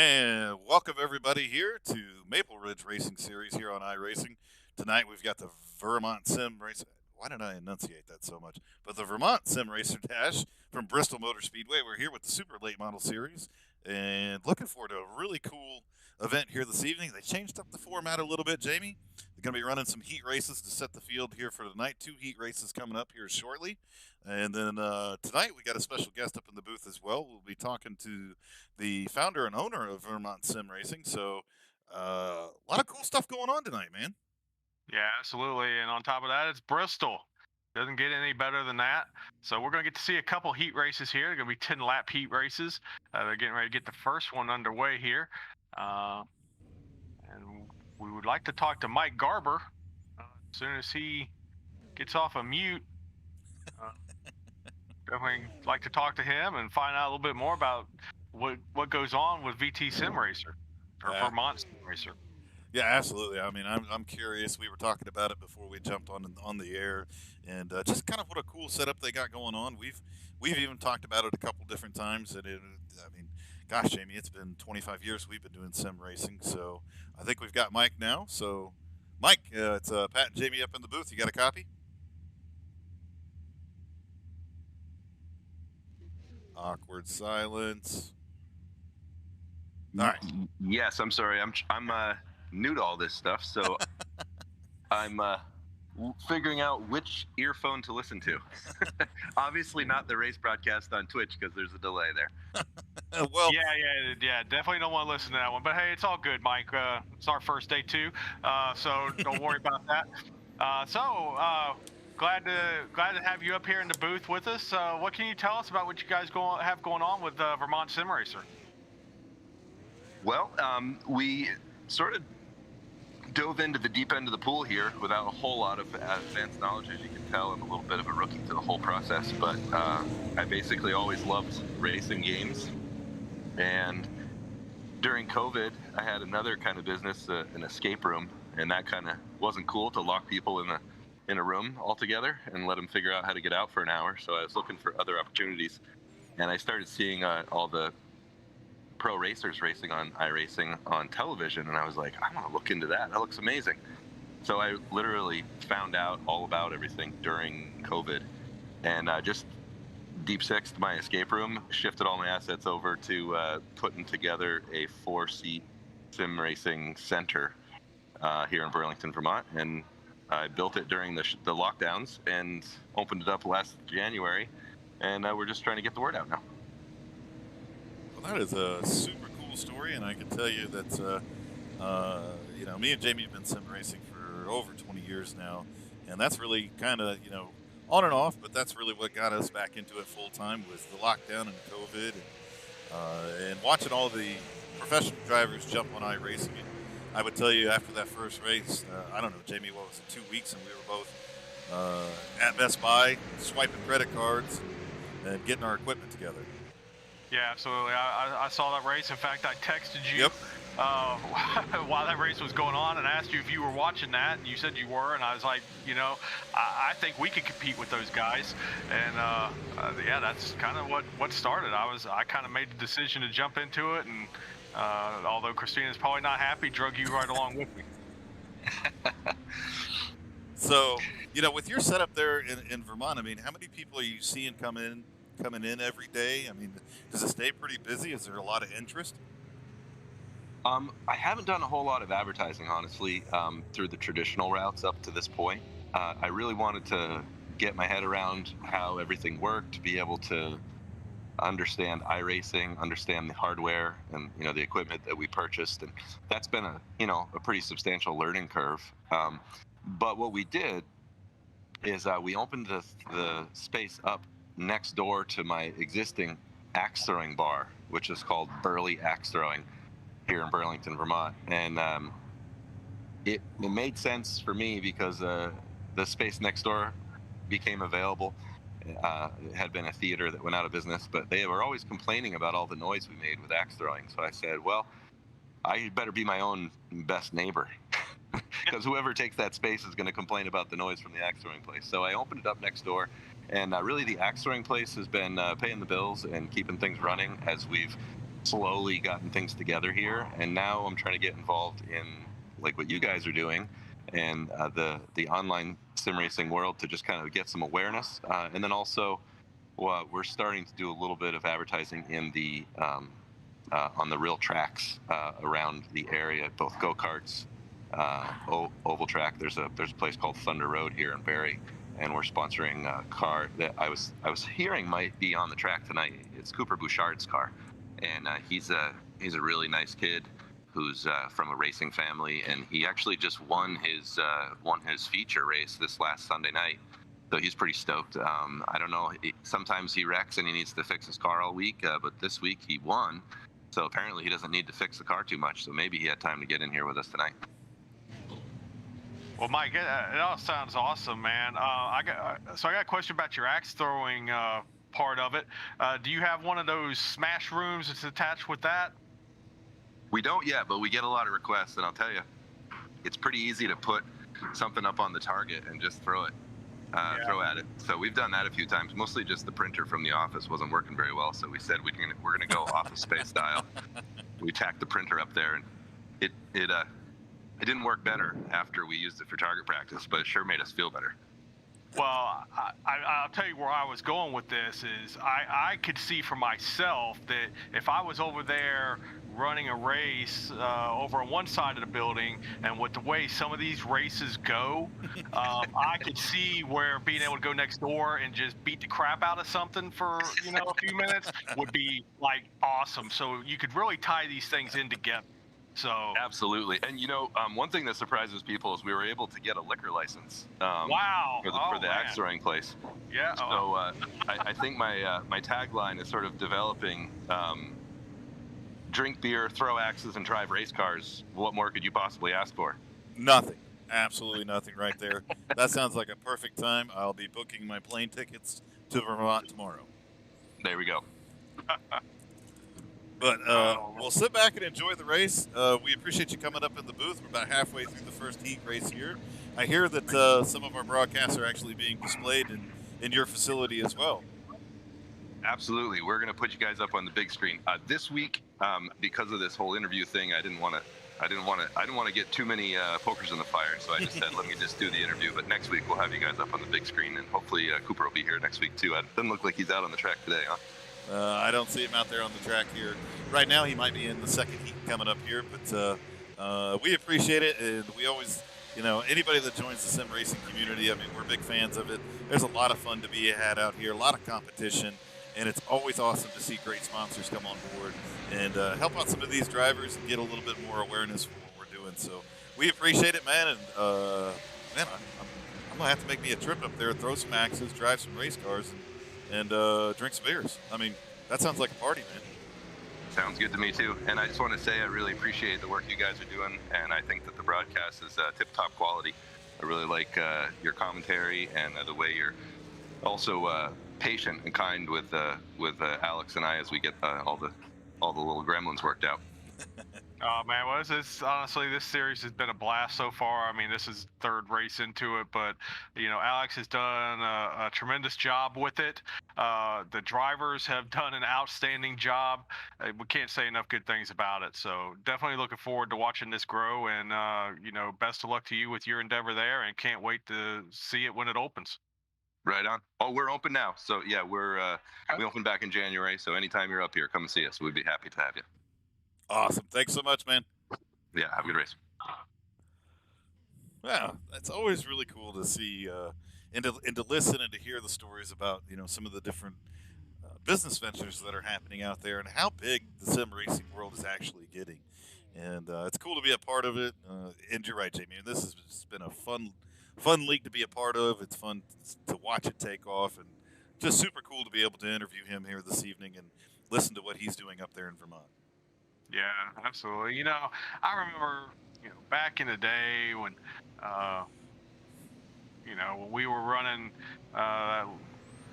And welcome everybody here to Maple Ridge Racing Series here on iRacing. Tonight we've got the Vermont Sim Race. Why did I enunciate that so much? But the Vermont Sim Racer Dash from Bristol Motor Speedway. We're here with the Super Late Model Series and looking forward to a really cool event here this evening. They changed up the format a little bit, Jamie. They're going to be running some heat races to set the field here for tonight. 2 heat races coming up here shortly. And then tonight we got a special guest up in the booth as well. We'll be talking to the founder and owner of Vermont Sim Racing. So a lot of cool stuff going on tonight, man. Yeah, absolutely. And on top of that, it's Bristol. Doesn't get any better than that. So we're going to get to see a couple heat races here. They're going to be 10-lap heat races. They're getting ready to get the first one underway here. And we would like to talk to Mike Garber as soon as he gets off of mute. Definitely like to talk to him and find out a little bit more about what goes on with VT Sim Racer or Vermont Sim Racer. Yeah, absolutely. I mean, I'm curious. We were talking about it before we jumped on the air, and just kind of what a cool setup they got going on. We've even talked about it a couple different times, and I mean, gosh, Jamie, it's been 25 years we've been doing sim racing. So I think we've got Mike now. So, Mike, it's Pat and Jamie up in the booth. You got a copy? Awkward silence. All right. Yes, I'm sorry. I'm new to all this stuff, so I'm figuring out which earphone to listen to. Obviously, not the race broadcast on Twitch because there's a delay there. Well, yeah. Definitely don't want to listen to that one. But hey, it's all good, Mike. It's our first day too, so don't worry about that. Glad to have you up here in the booth with us. What can you tell us about what you guys have going on with Vermont Sim Racer? Well, we sort of dove into the deep end of the pool here without a whole lot of advanced knowledge. As you can tell, I'm a little bit of a rookie to the whole process, but I basically always loved racing games. And during COVID, I had another kind of business, an escape room, and that kind of wasn't cool to lock people in a room altogether and let them figure out how to get out for an hour. So I was looking for other opportunities, and I started seeing all the pro racers racing on iRacing on television, and I was like, I want to look into that. That looks amazing. So I literally found out all about everything during COVID, and just deep sixed my escape room, shifted all my assets over to putting together a 4-seat sim racing center here in Burlington, Vermont, and I built it during the lockdowns and opened it up last January, and we're just trying to get the word out now. Well, that is a super cool story, and I can tell you that me and Jamie have been sim racing for over 20 years now, and that's really kind of on and off, but that's really what got us back into it full time was the lockdown and COVID, and watching all the professional drivers jump on iRacing. I would tell you after that first race, I don't know, Jamie, what was it, 2 weeks, and we were both at Best Buy swiping credit cards and getting our equipment together. Yeah, absolutely. I saw that race. In fact, I texted you Yep. while that race was going on and asked you if you were watching that, and you said you were, and I was like, I think we could compete with those guys, and yeah, that's kind of what started. I kind of made the decision to jump into it, and although Christina's probably not happy, drug you right along with me. So, with your setup there in Vermont, I mean, how many people are you seeing coming in every day? I mean, does it stay pretty busy? Is there a lot of interest? I haven't done a whole lot of advertising, honestly, through the traditional routes up to this point. I really wanted to get my head around how everything worked, to be able to understand iRacing, understand the hardware and the equipment that we purchased, and that's been a pretty substantial learning curve. But what we did is we opened the space up next door to my existing axe throwing bar, which is called Burley Axe Throwing here in Burlington, Vermont, and it made sense for me because the space next door became available. It had been a theater that went out of business, but they were always complaining about all the noise we made with axe throwing. So I said, well, I better be my own best neighbor because whoever takes that space is going to complain about the noise from the axe throwing place. So I opened it up next door, and really the axe throwing place has been paying the bills and keeping things running as we've slowly gotten things together here, and now I'm trying to get involved in like what you guys are doing, and the online sim racing world to just kind of get some awareness, and then also, well, we're starting to do a little bit of advertising in the on the real tracks around the area, both go karts, oval track. There's a place called Thunder Road here in Barrie, and we're sponsoring a car that I was hearing might be on the track tonight. It's Cooper Bouchard's car, and he's a really nice kid who's from a racing family, and he actually just won his feature race this last Sunday night. So he's pretty stoked. I don't know. Sometimes he wrecks and he needs to fix his car all week, but this week he won. So apparently he doesn't need to fix the car too much. So maybe he had time to get in here with us tonight. Well, Mike, it all sounds awesome, man. I got a question about your axe throwing part of it. Do you have one of those smash rooms that's attached with that? We don't yet, but we get a lot of requests, and I'll tell you, it's pretty easy to put something up on the target and just throw it. Throw at it. So we've done that a few times. Mostly just the printer from the office wasn't working very well, so we said we're gonna go Office Space style. We tacked the printer up there, and it didn't work better after we used it for target practice, but it sure made us feel better. Well, I'll tell you where I was going with this is I could see for myself that if I was over there running a race over on one side of the building, and with the way some of these races go, I could see where being able to go next door and just beat the crap out of something for a few minutes would be like awesome. So you could really tie these things in together. So absolutely, and one thing that surprises people is we were able to get a liquor license. Wow! For the axe throwing place. Yeah. So I think my tagline is sort of developing. Drink beer, throw axes, and drive race cars. What more could you possibly ask for? Nothing. Absolutely nothing right there. That sounds like a perfect time. I'll be booking my plane tickets to Vermont tomorrow. There we go. But we'll sit back and enjoy the race. We appreciate you coming up in the booth. We're about halfway through the first heat race here. I hear that some of our broadcasts are actually being displayed in your facility as well. Absolutely. We're going to put you guys up on the big screen this week. Because of this whole interview thing, I didn't want to get too many pokers in the fire. So I just said, let me just do the interview. But next week we'll have you guys up on the big screen, and hopefully Cooper will be here next week too. It doesn't look like he's out on the track today, huh? I don't see him out there on the track here right now. He might be in the second heat coming up here, but we appreciate it, and we always, anybody that joins the sim racing community, I mean, we're big fans of it. There's a lot of fun to be had out here, a lot of competition. And it's always awesome to see great sponsors come on board and help out some of these drivers and get a little bit more awareness for what we're doing. So we appreciate it, man. And man, I'm gonna have to make me a trip up there, throw some axes, drive some race cars, and drink some beers. I mean, that sounds like a party, man. Sounds good to me too. And I just want to say I really appreciate the work you guys are doing, and I think that the broadcast is tip-top quality. I really like your commentary and the way you're also patient and kind with Alex and I as we get all the little gremlins worked out. Oh man, well, honestly, this series has been a blast so far. I mean, this is third race into it, but Alex has done a tremendous job with it. The drivers have done an outstanding job. We can't say enough good things about it. So definitely looking forward to watching this grow, and best of luck to you with your endeavor there, and can't wait to see it when it opens. Right on. Oh, we're open now. So yeah, we opened back in January. So anytime you're up here, come and see us. We'd be happy to have you. Awesome. Thanks so much, man. Yeah, have a good race. Wow, that's always really cool to see and to listen and to hear the stories about some of the different business ventures that are happening out there and how big the sim racing world is actually getting. And it's cool to be a part of it. And you're right, Jamie. This has just been a fun league to be a part of. It's fun to watch it take off, and just super cool to be able to interview him here this evening and listen to what he's doing up there in Vermont. Yeah, absolutely. I remember, back in the day when, when we were running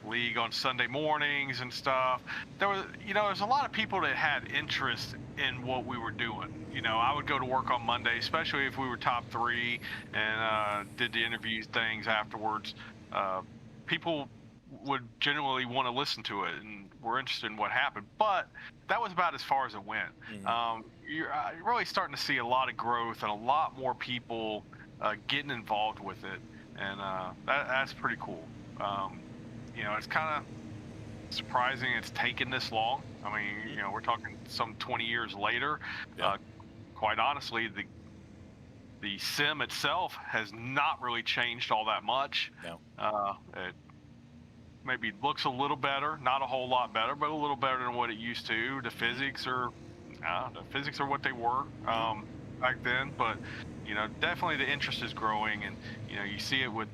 league on Sunday mornings and stuff, there's a lot of people that had interest in what we were doing. I would go to work on Monday, especially if we were top three and did the interview things afterwards. People would genuinely want to listen to it and were interested in what happened. But that was about as far as it went. You're really starting to see a lot of growth and a lot more people getting involved with it, and that's pretty cool. It's kind of surprising it's taken this long. I mean, we're talking some 20 years later. Yeah. Quite honestly, the sim itself has not really changed all that much. No. It maybe looks a little better, not a whole lot better, but a little better than what it used to. The physics are what they were back then, but definitely the interest is growing, and you see it with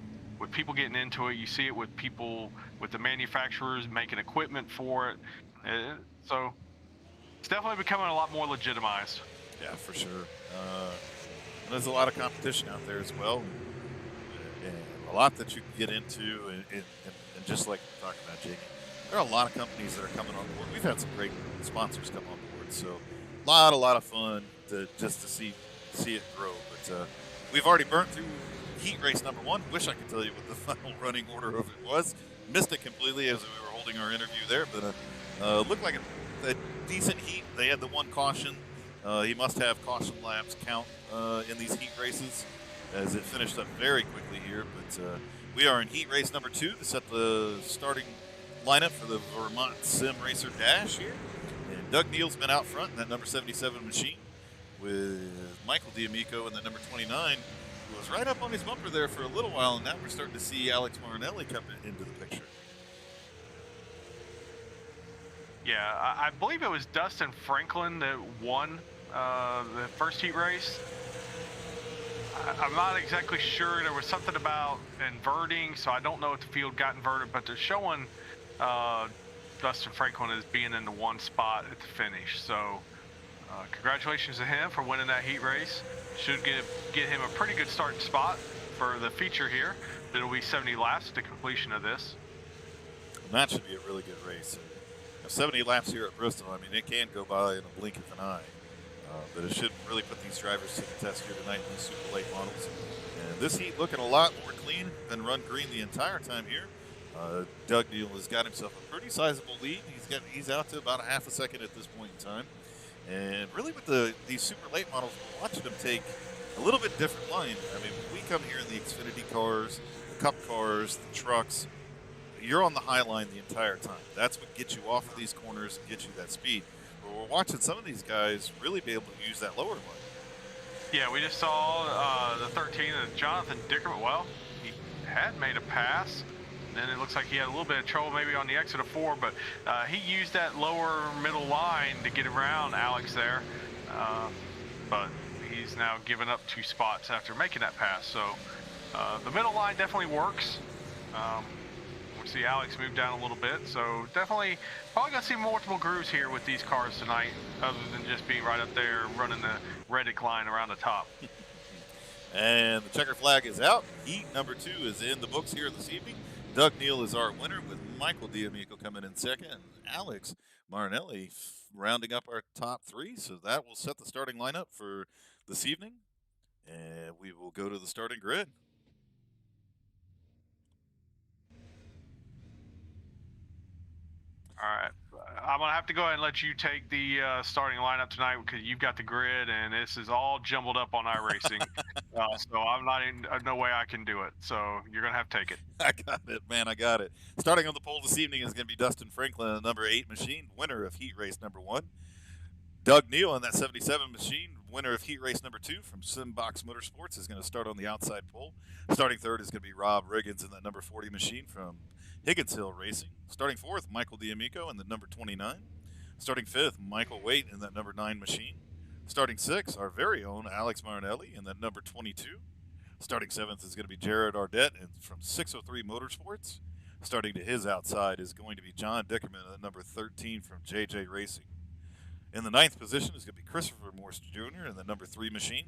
people getting into it. You see it with people, with the manufacturers making equipment for it. So it's definitely becoming a lot more legitimized. Yeah, for sure. And there's a lot of competition out there as well, and a lot that you can get into, and just like we talked about, Jamie, there are a lot of companies that are coming on board. We've had some great sponsors come on board, so a lot of fun to see it grow. But we've already burnt through heat race number 1. Wish I could tell you what the final running order of it was. Missed it completely as we were holding our interview there, but looked like a decent heat. They had the one caution. He must have caution laps count in these heat races, as it finished up very quickly here. But we are in heat race number 2 to set the starting lineup for the Vermont Sim Racer Dash here. And Doug Neal's been out front in that number 77 machine with Michael D'Amico in that number 29, who was right up on his bumper there for a little while, and now we're starting to see Alex Marinelli come into the picture. Yeah, I believe it was Dustin Franklin that won the first heat race. I'm not exactly sure. There was something about inverting, so I don't know if the field got inverted, but they're showing Dustin Franklin as being in the one spot at the finish. So congratulations to him for winning that heat race. Should get him a pretty good starting spot for the feature here. It'll be 70 laps to completion of this. And that should be a really good race. 70 laps here at Bristol, I mean, it can go by in a blink of an eye. But it should really put these drivers to the test here tonight in these super late models. And this heat looking a lot more clean than run green the entire time here. Doug Neal has got himself a pretty sizable lead. He's out to about a half a second at this point in time. And really with these super late models, we're watching them take a little bit different line. I mean, when we come here in the Xfinity cars, the Cup cars, the trucks, you're on the high line the entire time. That's what gets you off of these corners and gets you that speed. But we're watching some of these guys really be able to use that lower line. Yeah, we just saw the 13 of Jonathan Dickerman. Well, he had made a pass, and then it looks like he had a little bit of trouble maybe on the exit of 4, but he used that lower middle line to get around Alex there. But he's now given up 2 spots after making that pass. So the middle line definitely works. We see Alex move down a little bit, so definitely probably gonna see multiple grooves here with these cars tonight, other than just being right up there running the Reddick line around the top. And the checker flag is out. Heat number 2 is in the books here this evening. Doug Neal is our winner, with Michael D'Amico coming in second, and Alex Marinelli rounding up our top 3. So that will set the starting lineup for this evening, and we will go to the starting grid. All right, I'm gonna have to go ahead and let you take the starting lineup tonight, because you've got the grid, and this is all jumbled up on iRacing. So I'm not in no way I can do it. So you're gonna have to take it. I got it, man. I got it. Starting on the pole this evening is going to be Dustin Franklin, the number 8 machine, winner of heat race number 1. Doug Neal in that 77 machine, winner of heat race number 2 from Simbox Motorsports, is going to start on the outside pole. Starting third is going to be Rob Riggins in that number 40 machine from Higgins Hill Racing. Starting fourth, Michael D'Amico in the number 29. Starting fifth, Michael Waite in that number 9 machine. Starting sixth, our very own Alex Marinelli in that number 22. Starting seventh is going to be Jared Ardette from 603 Motorsports. Starting to his outside is going to be John Dickerman at number 13 from JJ Racing. In the 9th position is going to be Christopher Morse Jr. in the number 3 machine.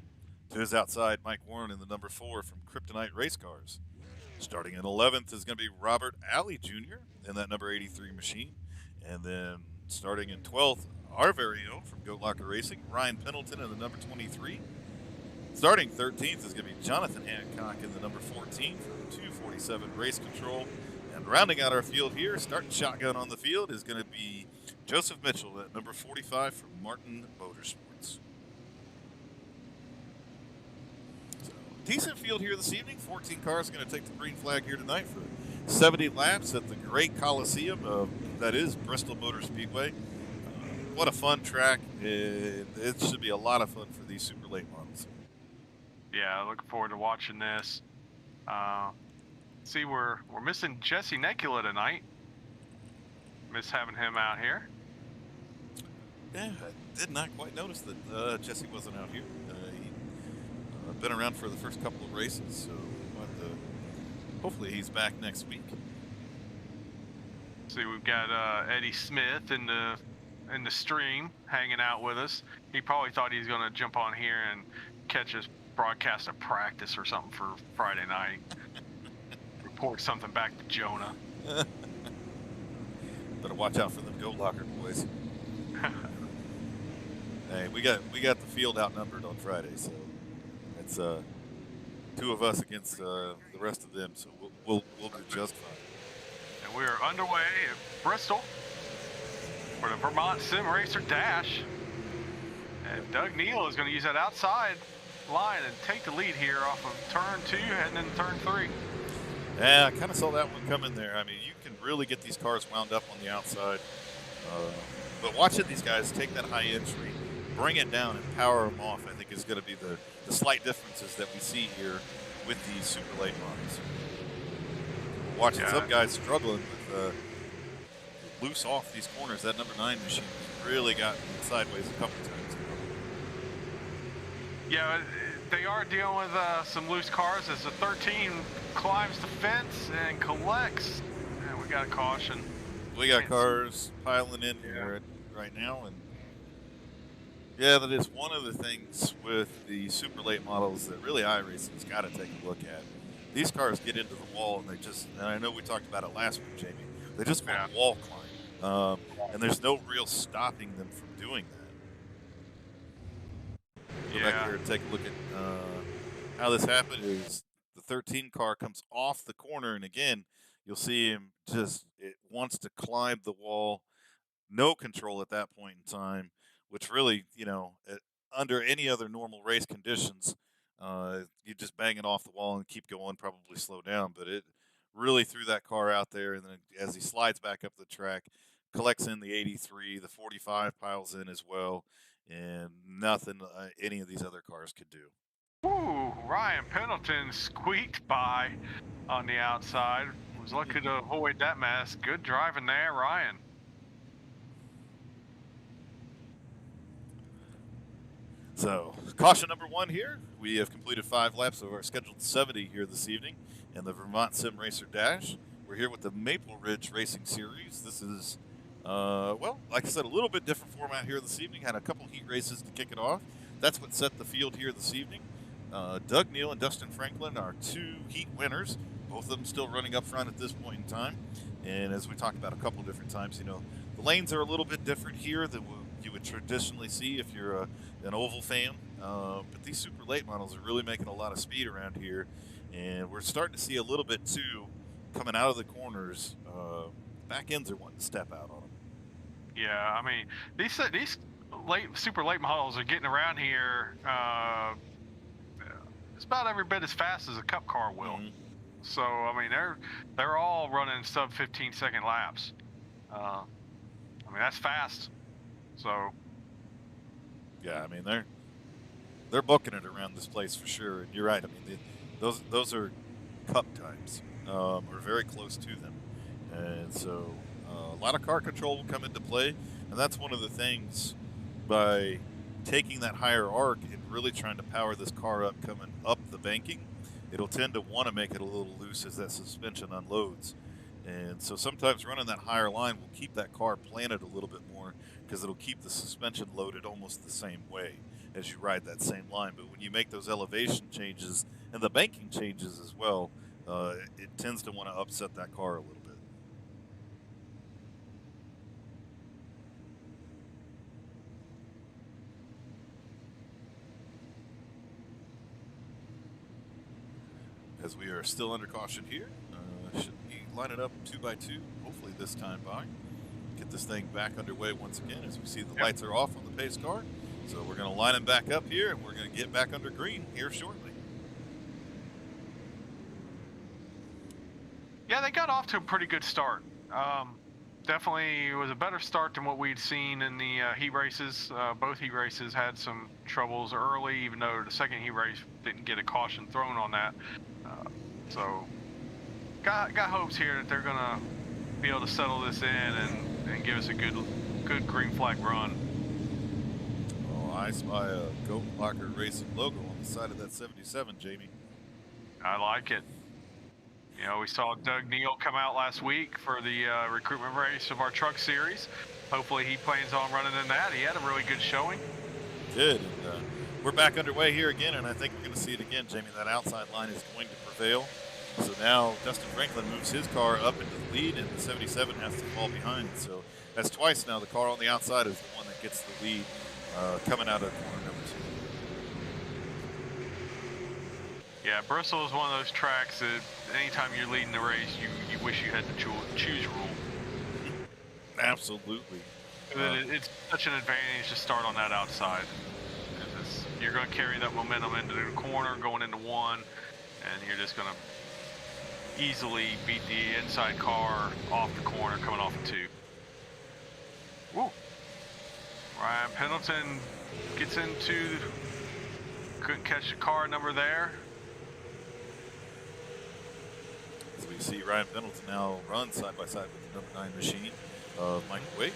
To his outside, Mike Warren in the number 4 from Kryptonite Race Cars. Starting in 11th is going to be Robert Alley Jr. in that number 83 machine. And then starting in 12th, our very own from Goat Locker Racing, Ryan Pendleton in the number 23. Starting 13th is going to be Jonathan Hancock in the number 14 from 247 Race Control. And Rounding out our field here, starting shotgun on the field is going to be Joseph Mitchell at number 45 from Martin Motorsports. So, decent field here this evening. 14 cars going to take the green flag here tonight for 70 laps at the great Coliseum that is Bristol Motor Speedway. What a fun track. It should be a lot of fun for these super late models. Yeah, looking forward to watching this. See, we're missing Jesse Necula tonight. Miss having him out here. Yeah, I did not quite notice that Jesse wasn't out here. He's been around for the first couple of races, so hopefully he's back next week. See, we've got Eddie Smith in the stream hanging out with us. He probably thought he was going to jump on here and catch us broadcast of practice or something for Friday night. Report something back to Jonah. Better watch out for them Go Locker boys. Hey, we got the field outnumbered on Friday, so it's 2 of us against the rest of them. So we'll do just fine. And we are underway at Bristol for the Vermont Sim Racer Dash. And Doug Neal is going to use that outside line and take the lead here off of turn 2 and then turn 3. Yeah, I kind of saw that one coming there. I mean, you can really get these cars wound up on the outside. But watching these guys take that high entry, bring it down, and power them off, I think is going to be the slight differences that we see here with these super late models. Watching some guys struggling with loose off these corners. That number 9 machine has really gotten sideways a couple times. Yeah, they are dealing with some loose cars as the 13 climbs the fence and collects. And we got a caution. We got cars piling in here right now, and yeah, that is one of the things with the super late models that really iRacing's got to take a look at. These cars get into the wall, and and I know we talked about it last week, Jamie, they just want to wall climb, and there's no real stopping them from doing that. Go back here and take a look at how this happened. Is the 13 car comes off the corner, and again, you'll see him it wants to climb the wall, no control at that point in time, which really, under any other normal race conditions, you just bang it off the wall and keep going, probably slow down. But it really threw that car out there, and then as he slides back up the track, collects in the 83, the 45 piles in as well, and nothing any of these other cars could do. Ooh, Ryan Pendleton squeaked by on the outside. Was lucky to avoid that mess. Good driving there, Ryan. So, caution number 1 here. We have completed 5 laps of our scheduled 70 here this evening in the Vermont Sim Racer Dash. We're here with the Maple Ridge Racing Series. This is, well, like I said, a little bit different format here this evening. Had a couple heat races to kick it off. That's what set the field here this evening. Doug Neal and Dustin Franklin are 2 heat winners. Both of them still running up front at this point in time. And as we talked about a couple of different times, the lanes are a little bit different here than you would traditionally see if you're an oval fan. But these super late models are really making a lot of speed around here. And we're starting to see a little bit, too, coming out of the corners. Back ends are wanting to step out on them. Yeah, I mean, these super late models are getting around here. It's about every bit as fast as a cup car will. Mm-hmm. So I mean, they're all running sub 15-second laps. I mean, that's fast. So yeah, I mean they're booking it around this place for sure. And you're right. I mean, those are cup times, or very close to them, and so a lot of car control will come into play. And that's one of the things by taking that higher arc and really trying to power this car up coming up the banking. It'll tend to want to make it a little loose as that suspension unloads. And so sometimes running that higher line will keep that car planted a little bit more because it'll keep the suspension loaded almost the same way as you ride that same line. But when you make those elevation changes and the banking changes as well, it tends to want to upset that car a little bit. As we are still under caution here, shouldn't be line it up 2 by 2, hopefully this time by. Get this thing back underway once again. As we see, the lights are off on the pace car. So we're going to line them back up here, and we're going to get back under green here shortly. Yeah, they got off to a pretty good start. Definitely was a better start than what we'd seen in the heat races. Both heat races had some troubles early, even though the second heat race didn't get a caution thrown on that. So got hopes here that they're going to be able to settle this in and give us a good green flag run. Oh, I spy a Goat Locker Racing logo on the side of that 77, Jamie. I like it. You know, we saw Doug Neal come out last week for the recruitment race of our truck series. Hopefully he plans on running in that. He had a really good showing. Good. And, we're back underway here again, and I think we're going to see it again, Jamie. That outside line is going to prevail. So now Dustin Franklin moves his car up into the lead, and the 77 has to fall behind. So that's twice now. The car on the outside is the one that gets the lead coming out of corner number 2. Yeah, Bristol is one of those tracks that anytime you're leading the race, you wish you had the choose rule. Absolutely. It's such an advantage to start on that outside. You're going to carry that momentum into the corner, going into one, and you're just going to easily beat the inside car off the corner coming off of 2. Woo! Ryan Pendleton gets into, couldn't catch the car number there. As we see Ryan Pendleton now run side by side with the number 9 machine of Michael Wake.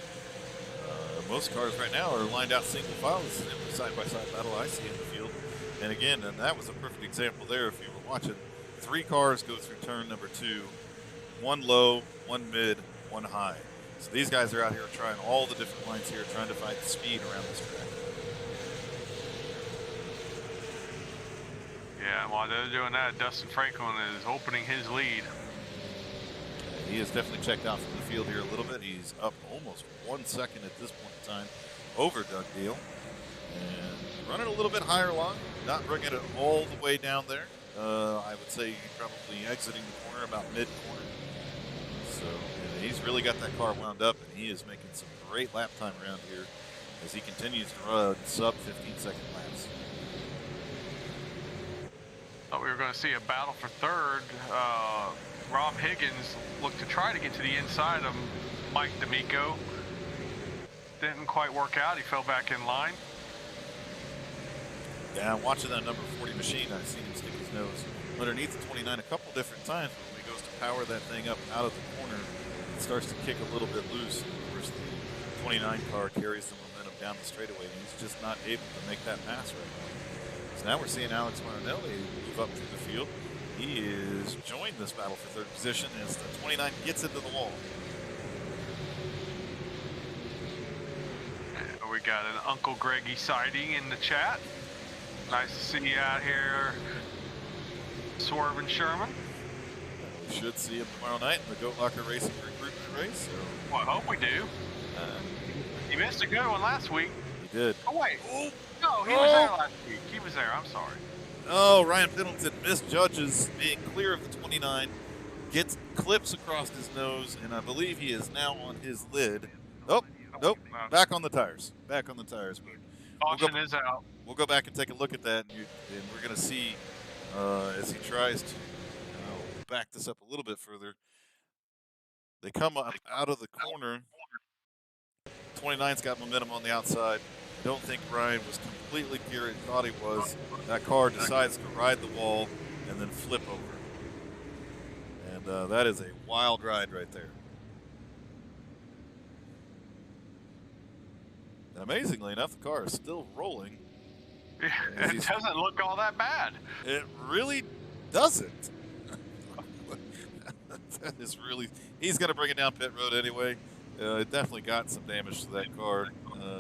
Most cars right now are lined out single file. This is the side-by-side battle I see in the field. And again, and that was a perfect example there if you were watching. 3 cars go through turn number 2. 1 low, 1 mid, 1 high. So these guys are out here trying all the different lines here, trying to find the speed around this track. Yeah, while they're doing that, Dustin Franklin is opening his lead. He has definitely checked out from the field here a little bit. He's up almost 1 second at this point in time over Doug Deal. And running a little bit higher line, not bringing it all the way down there. I would say probably exiting the corner about mid-corner. So he's really got that car wound up, and he is making some great lap time around here as he continues to run sub 15-second laps. Thought we were going to see a battle for third. Rob Higgins looked to try to get to the inside of Mike D'Amico. Didn't quite work out. He fell back in line. Yeah, watching that number 40 machine, I've seen him stick his nose underneath the 29 a couple different times. But when he goes to power that thing up out of the corner, it starts to kick a little bit loose. And of course, the 29 car carries the momentum down the straightaway, and he's just not able to make that pass right now. So now we're seeing Alex Marinelli move up through the field. He is joined this battle for third position as the 29 gets into the wall. We got an Uncle Greggy sighting in the chat. Nice to see you out here, Swervin' Sherman. We should see him tomorrow night in the Goat Locker Racing recruitment race. So. Well, I hope we do. He missed a good one last week. He did. Oh, wait. Oh. No, he was there last week. He was there. I'm sorry. Oh, Ryan Pendleton misjudges being clear of the 29, gets clips across his nose, and I believe he is now on his lid. Oh, nope, back on the tires. Back on the tires. Caution is out. We'll go back and take a look at that, and we're going to see as he tries to back this up a little bit further. They come up out of the corner. 29's got momentum on the outside. I don't think Ryan was completely clear. He thought he was. That car decides to ride the wall and then flip over. And that is a wild ride right there. And amazingly enough, the car is still rolling. It doesn't look all that bad. It really doesn't. That is really. He's going to bring it down pit road anyway. It definitely got some damage to that car.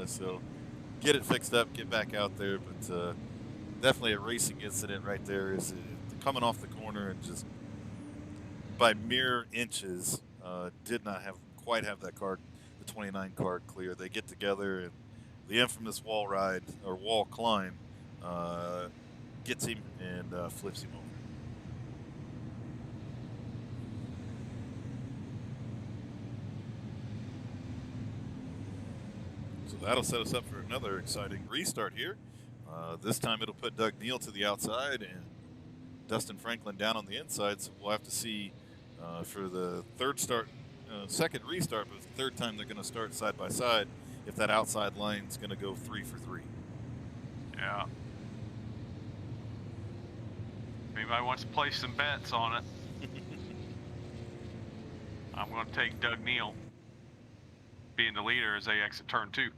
So get it fixed up, get back out there. But definitely a racing incident right there. Is coming off the corner and just by mere inches did not quite have that car, the 29 car, clear. They get together and the infamous wall ride or wall climb gets him and flips him over. That'll set us up for another exciting restart here. This time it'll put Doug Neal to the outside and Dustin Franklin down on the inside. So we'll have to see for the second restart, but the third time they're going to start side by side if that outside line's going to go 3 for 3. Yeah. Anybody wants to place some bets on it? I'm going to take Doug Neal being the leader as they exit turn 2.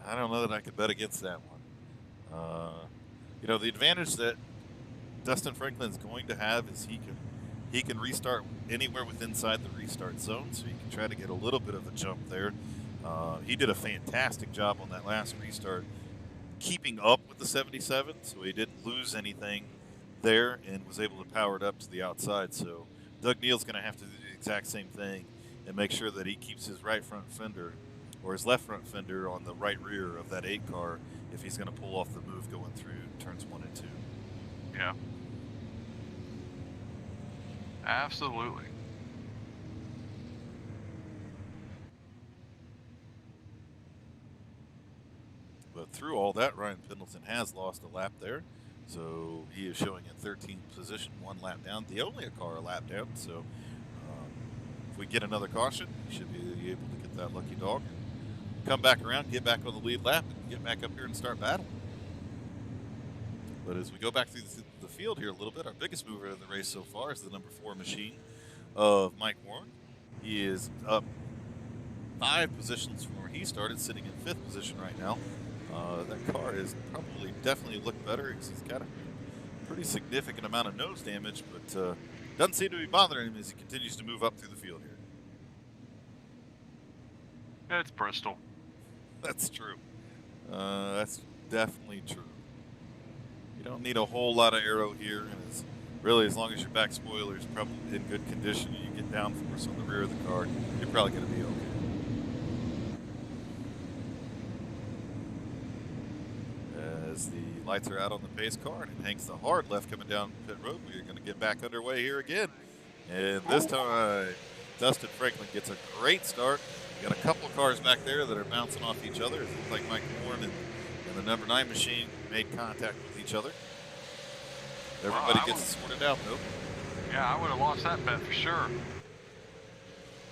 I don't know that I could bet against that one. The advantage that Dustin Franklin's going to have is he can restart anywhere within inside the restart zone, so you can try to get a little bit of a jump there. He did a fantastic job on that last restart, keeping up with the 77, so he didn't lose anything there and was able to power it up to the outside. So Doug Neal's going to have to do the exact same thing and make sure that he keeps his right front fender or his left front fender on the right rear of that 8 car if he's going to pull off the move going through turns 1 and 2. Yeah. Absolutely. But through all that, Ryan Pendleton has lost a lap there. So he is showing in 13th position, 1 lap down. The only a car a lap down. So if we get another caution, we should be able to get that lucky dog. Come back around, get back on the lead lap, and get back up here and start battling. But as we go back through the field here a little bit, our biggest mover of the race so far is the number 4 machine of Mike Warren. He is up 5 positions from where he started, sitting in 5th position right now. That car is definitely looked better because he's got a pretty significant amount of nose damage, but doesn't seem to be bothering him as he continues to move up through the field here. It's Bristol. That's true. That's definitely true. You don't need a whole lot of aero here, and it's really, as long as your back spoiler is probably in good condition and you get downforce on the rear of the car, you're probably going to be okay. As the lights are out on the pace car and it hangs the hard left coming down pit road, we're going to get back underway here again. And this time, Dustin Franklin gets a great start. We got a couple of cars back there that are bouncing off each other. It looks like Mike Warren and the number 9 machine made contact with each other. Everybody gets it sorted out, though. Yeah, I would have lost that bet for sure.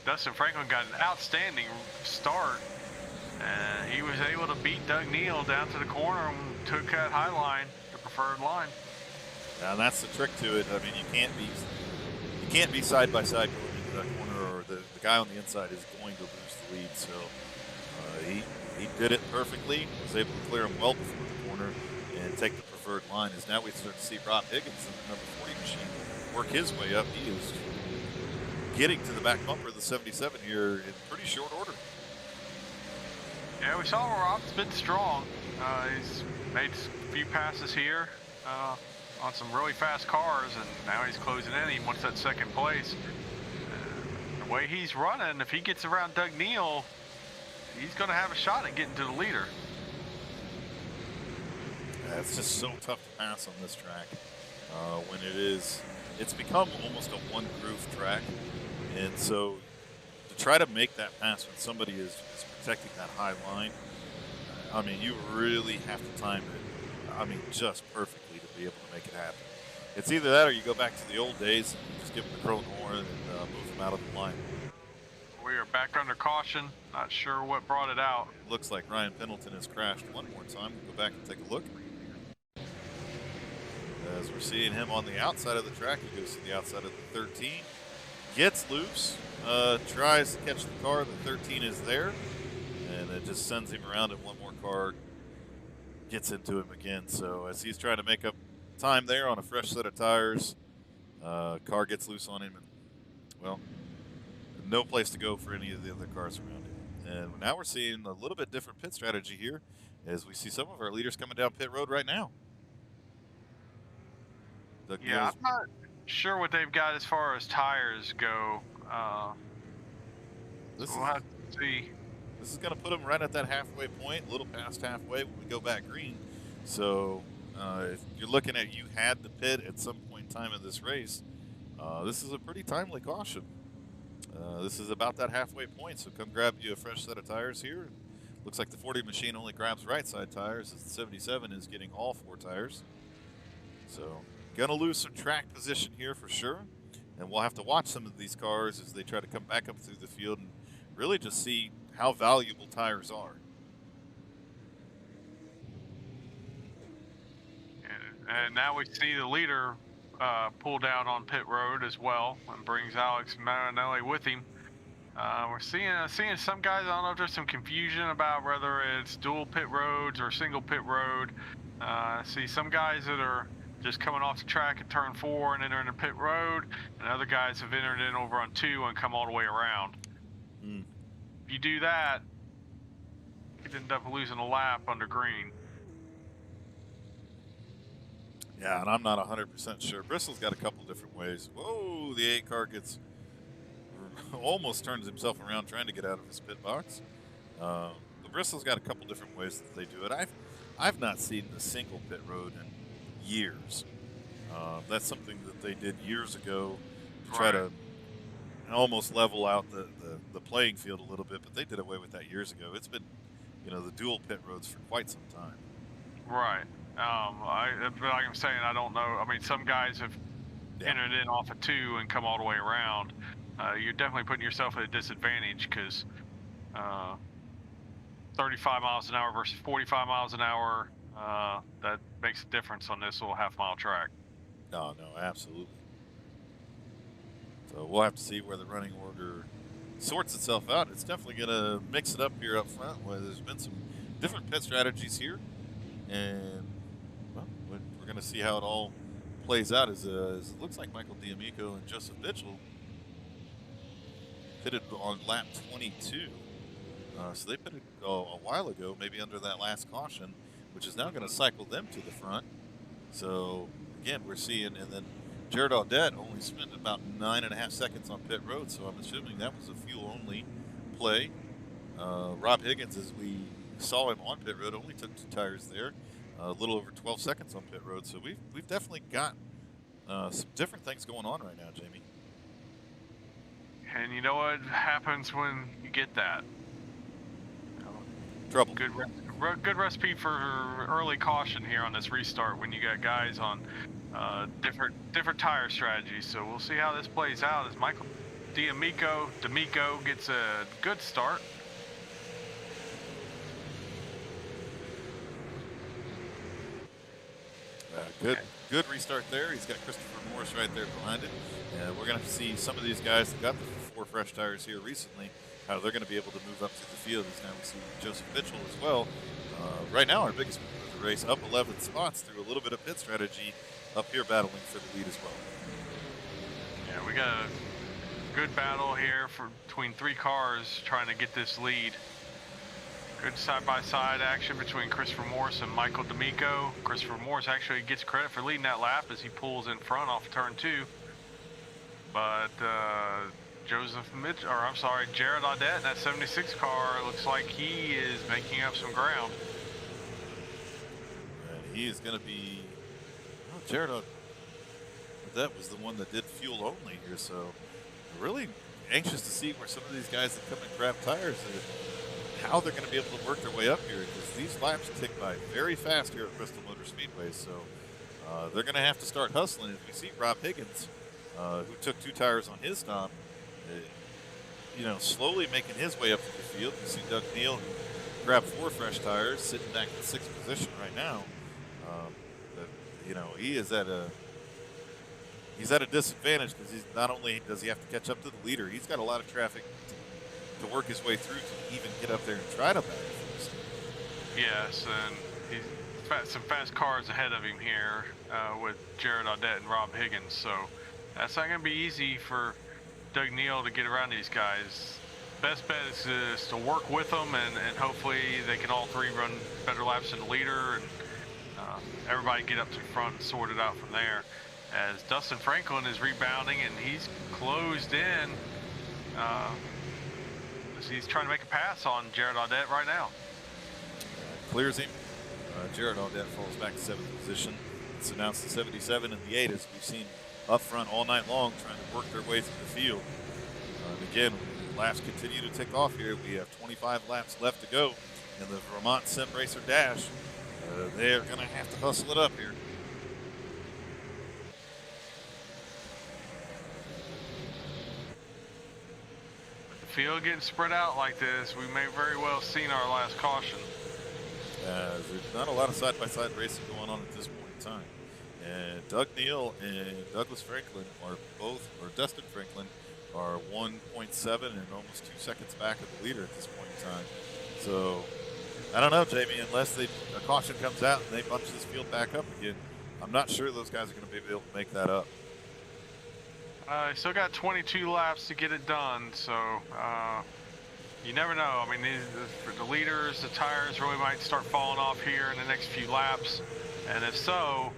Dustin Franklin got an outstanding start. He was able to beat Doug Neal down to the corner and took that high line, the preferred line. Now that's the trick to it. I mean, you can't be side by side going into that corner, or the guy on the inside is going to lose the lead. So he did it perfectly. Was able to clear him well before the corner and take the preferred line. As now we start to see Rob Higgins, the number 40 machine, work his way up. He is getting to the back bumper of the 77 here in pretty short order. Yeah, we saw Rob's been strong. He's made a few passes here on some really fast cars, and now he's closing in. He wants that second place. The way he's running, if he gets around Doug Neal, he's going to have a shot at getting to the leader. Yeah, it's just so tough to pass on this track when it's become almost a one groove track, and so to try to make that pass when somebody is protecting that high line, I mean, you really have to time it, I mean, just perfectly to be able to make it happen. It's either that or you go back to the old days and just give them the Crown horn and move them out of the line. We are back under caution. Not sure what brought it out. Looks like Ryan Pendleton has crashed one more time. We'll go back and take a look. As we're seeing him on the outside of the track, he goes to the outside of the 13. Gets loose, tries to catch the car. The 13 is there, and it just sends him around, and one more car gets into him again. So as he's trying to make up time there on a fresh set of tires, car gets loose on him, and, well, no place to go for any of the other cars around him. And now we're seeing a little bit different pit strategy here as we see some of our leaders coming down pit road right now. Yeah, I'm not sure what they've got as far as tires go. We'll have to see. This is going to put them right at that halfway point, a little past halfway when we go back green. So if you're looking at you had the pit at some point in time in this race, this is a pretty timely caution. This is about that halfway point, so come grab you a fresh set of tires here. Looks like the 40 machine only grabs right side tires, as the 77 is getting all 4 tires. So, gonna lose some track position here for sure. And we'll have to watch some of these cars as they try to come back up through the field and really just see how valuable tires are. And now we see the leader pull down on pit road as well and brings Alex Marinelli with him. We're seeing some guys, I don't know if there's some confusion about whether it's dual pit roads or single pit road. See some guys that are just coming off the track at turn 4 and entering the pit road, and other guys have entered in over on 2 and come all the way around. If you do that, you'd end up losing a lap under green. Yeah, and I'm not 100% sure. Bristol's got a couple different ways. Whoa, the 8 car gets almost turns himself around trying to get out of his pit box. But Bristol's got a couple different ways that they do it. I've not seen the single pit road in years. That's something that they did years ago to try to almost level out the playing field a little bit, but they did away with that years ago. It's been, the dual pit roads for quite some time. Right. Like I'm saying, I don't know. I mean, some guys have entered in off of 2 and come all the way around. You're definitely putting yourself at a disadvantage because 35 miles an hour versus 45 miles an hour, that makes a difference on this little half-mile track. No, absolutely. So we'll have to see where the running order sorts itself out. It's definitely going to mix it up here up front, where there's been some different pit strategies here. And, well, we're going to see how it all plays out as it looks like Michael D'Amico and Joseph Mitchell pitted on lap 22. So they pitted a while ago, maybe under that last caution, which is now going to cycle them to the front. So, again, we're seeing, and then Jared Audette only spent about 9.5 seconds on pit road, so I'm assuming that was a fuel-only play. Rob Higgins, as we saw him on pit road, only took 2 tires there, a little over 12 seconds on pit road. So we've definitely got some different things going on right now, Jamie. And you know what happens when you get that? Trouble. Good recipe for early caution here on this restart when you got guys on different tire strategies. So we'll see how this plays out as Michael D'Amico gets a good start. Good restart there. He's got Christopher Morris right there behind him. And we're going to see some of these guys that got the 4 fresh tires here recently, how they're going to be able to move up to the field. As now we see Joseph Mitchell as well. Right now, our biggest move of the race, up 11 spots through a little bit of pit strategy, up here battling for the lead as well. Yeah, we got a good battle here between 3 cars trying to get this lead. Good side-by-side action between Christopher Morris and Michael D'Amico. Christopher Morris actually gets credit for leading that lap as he pulls in front off turn 2. But Jared Audette in that 76 car looks like he is making up some ground. And he is going to be, Jared Audette was the one that did fuel only here, so really anxious to see where some of these guys that come and grab tires, how they're going to be able to work their way up here, because these laps tick by very fast here at Bristol Motor Speedway. So they're going to have to start hustling. As we see Rob Higgins, who took 2 tires on his stop, slowly making his way up to the field. You see Doug Neal, who grabbed 4 fresh tires, sitting back in 6th position right now. He is he's at a disadvantage because he's not only does he have to catch up to the leader, he's got a lot of traffic to work his way through to even get up there and try to battle first. Yes, and he's got some fast cars ahead of him here with Jared Audette and Rob Higgins, so that's not going to be easy for Doug Neal to get around these guys. Best bet is to work with them, and hopefully they can all 3 run better laps than the leader, and everybody get up to the front and sort it out from there. As Dustin Franklin is rebounding, and he's closed in. He's trying to make a pass on Jared Audette right now. Clears him. Jared Audette falls back to 7th position. It's announced the 77 and the 8, as we've seen up front all night long, trying to work their way through the field. And again, laps continue to tick off here. We have 25 laps left to go in the Vermont Sim Racer Dash. They are going to have to hustle it up here. With the field getting spread out like this, we may very well have seen our last caution. There's not a lot of side-by-side racing going on at this point in time. And Doug Neal and Douglas Franklin are both, or Dustin Franklin, are 1.7 and almost 2 seconds back of the leader at this point in time. So, I don't know, Jamie, unless a caution comes out and they bunch this field back up again, I'm not sure those guys are going to be able to make that up. Still got 22 laps to get it done, so you never know. I mean, for the leaders, the tires really might start falling off here in the next few laps, and if so,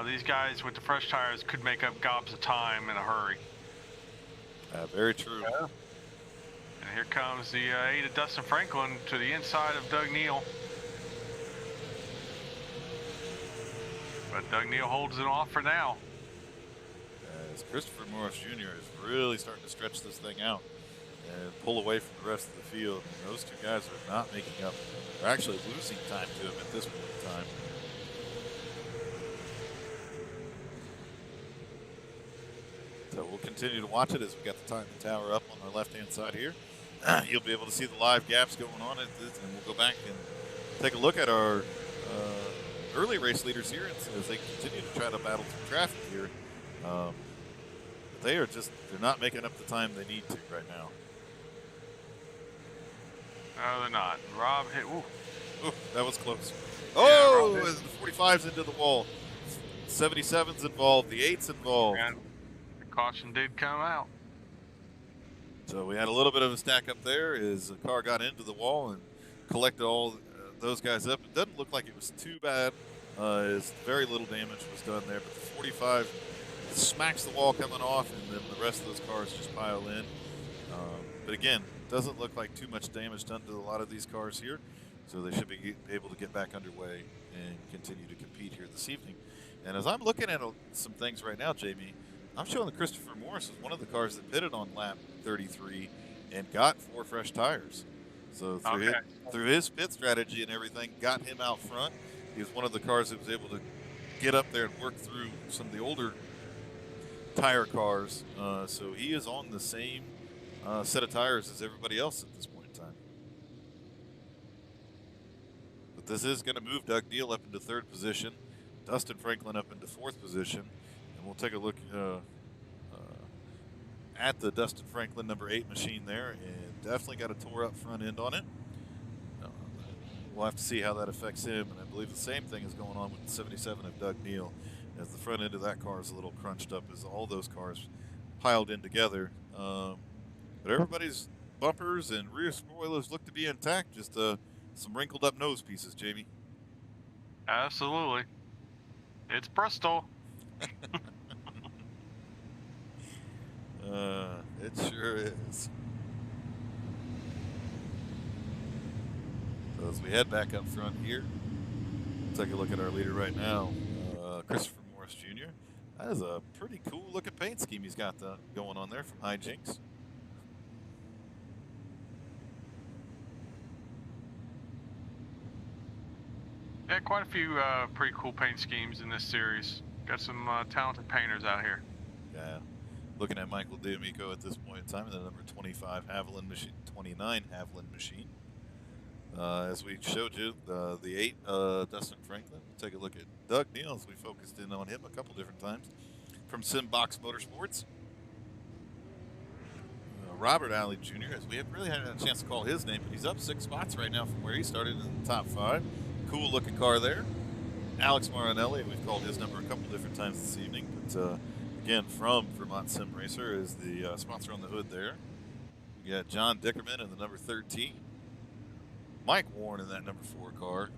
these guys with the fresh tires could make up gobs of time in a hurry. Very true. Yeah. And here comes the 8 of Dustin Franklin to the inside of Doug Neal. But Doug Neal holds it off for now. As Christopher Morris Jr. is really starting to stretch this thing out and pull away from the rest of the field. And those two guys are not making up. They're actually losing time to him at this point in time. So we'll continue to watch it as we got the time tower up on our left-hand side here. You'll be able to see the live gaps going on at this, and we'll go back and take a look at our early race leaders here as they continue to try to battle through traffic here. They're not making up the time they need to right now. No, they're not. Rob hit. Ooh. Ooh, that was close. Yeah, Oh, the 45's into the wall. 77's involved. The 8's involved. And the caution did come out. So we had a little bit of a stack up there as the car got into the wall and collected all those guys up. It doesn't look like it was too bad, as very little damage was done there. But the 45 smacks the wall coming off, and then the rest of those cars just pile in. But again, doesn't look like too much damage done to a lot of these cars here. So they should be able to get back underway and continue to compete here this evening. And as I'm looking at some things right now, Jamie, I'm showing that Christopher Morris is one of the cars that pitted on lap 33 and got 4 fresh tires. So through his pit strategy and everything, got him out front. He was one of the cars that was able to get up there and work through some of the older tire cars. So he is on the same set of tires as everybody else at this point in time. But this is going to move Doug Neal up into 3rd position, Dustin Franklin up into 4th position, and we'll take a look at the Dustin Franklin number 8 machine there, and definitely got a tore up front end on it. We'll have to see how that affects him, and I believe the same thing is going on with the 77 of Doug Neal, as the front end of that car is a little crunched up as all those cars piled in together. But everybody's bumpers and rear spoilers look to be intact, just some wrinkled up nose pieces, Jamie. Absolutely. It's Bristol. It sure is. So as we head back up front here, we'll take a look at our leader right now, Christopher Morris Jr. That is a pretty cool looking paint scheme he's got going on there from Hijinks. Yeah, quite a few pretty cool paint schemes in this series. Got some talented painters out here. Yeah. Looking at Michael D'Amico at this point in time, and the number 25 Haviland machine, 29 Haviland machine. As we showed you, the 8 Dustin Franklin. We'll take a look at Doug Neal as we focused in on him a couple different times from Simbox Motorsports. Robert Alley Jr., as we haven't really had a chance to call his name, but he's up 6 spots right now from where he started in the top 5. Cool looking car there. Alex Marinelli, we've called his number a couple different times this evening, but again, from Vermont Sim Racer is the sponsor on the hood there. We got John Dickerman in the number 13. Mike Warren in that number 4 car.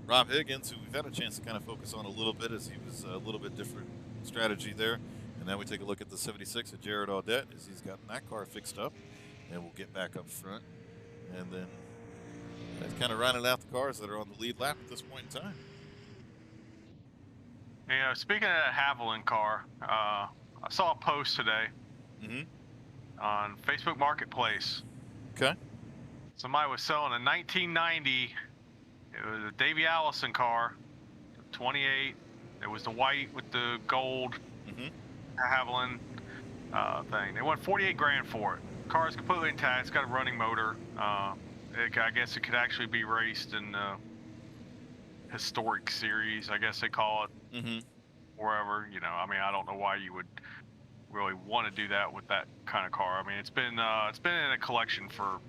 Rob Higgins, who we've had a chance to kind of focus on a little bit as he was a little bit different strategy there. And now we take a look at the 76 of Jared Audette as he's gotten that car fixed up. And we'll get back up front. And then it's kind of rounding out the cars that are on the lead lap at this point in time. Yeah, speaking of that Haviland car, I saw a post today. Mm-hmm. on Facebook Marketplace. Okay. Somebody was selling a 1990. It was a Davy Allison car, 28. It was the white with the gold Haviland thing. They want 48 grand for it. Car is completely intact. It's got a running motor. I guess it could actually be raced in historic series, I guess they call it. Wherever, I mean, I don't know why you would really want to do that with that kind of car. I mean, it's been in a collection for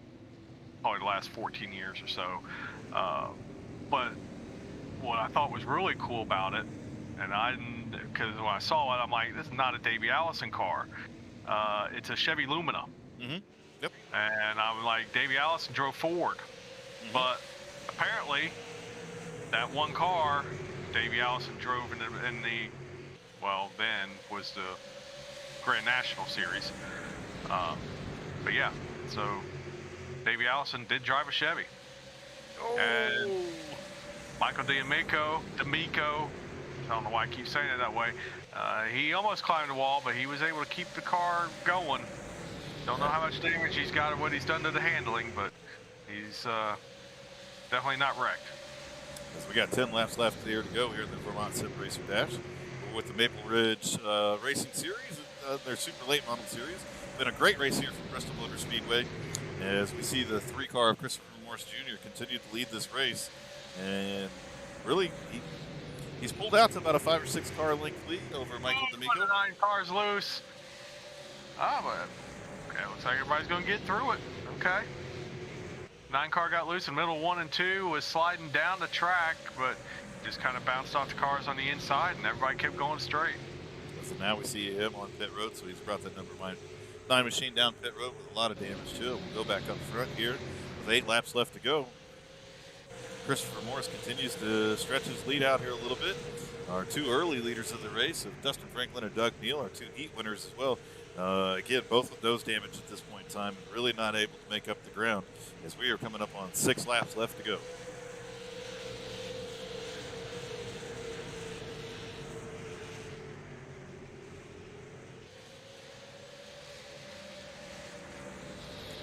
probably the last 14 years or so. But what I thought was really cool about it, and because when I saw it, I'm like, this is not a Davy Allison car. It's a Chevy Lumina. Yep. And I was like, Davy Allison drove Ford. But apparently, that one car, Davy Allison drove in the well, then was the Grand National Series. But yeah, so Davy Allison did drive a Chevy. Oh. And Michael D'Amico, I don't know why I keep saying it that way. He almost climbed the wall, but he was able to keep the car going. Don't know how much damage he's got or what he's done to the handling, but he's definitely not wrecked. As we got 10 laps left here to go here in the Vermont Sim Racer Dash with the Maple Ridge Racing Series, their super late model series. Been a great race here from Bristol Motor Speedway as we see the 3-car of Christopher Morse Jr. continue to lead this race. And really, he's pulled out to about a 5 or 6 car length lead over Michael D'Amico. 9 cars loose. But okay, looks like everybody's going to get through it. Okay. 9 car got loose in middle 1 and 2, was sliding down the track, but just kind of bounced off the cars on the inside, and everybody kept going straight. So now we see him on pit road, so he's brought that number 9 machine down pit road with a lot of damage to it. We'll go back up front here with 8 laps left to go. Christopher Morris continues to stretch his lead out here a little bit. Our 2 early leaders of the race, of Dustin Franklin and Doug Neal, our 2 heat winners as well. Again, both with nose damage at this point in time, and really not able to make up the ground as we are coming up on 6 laps left to go.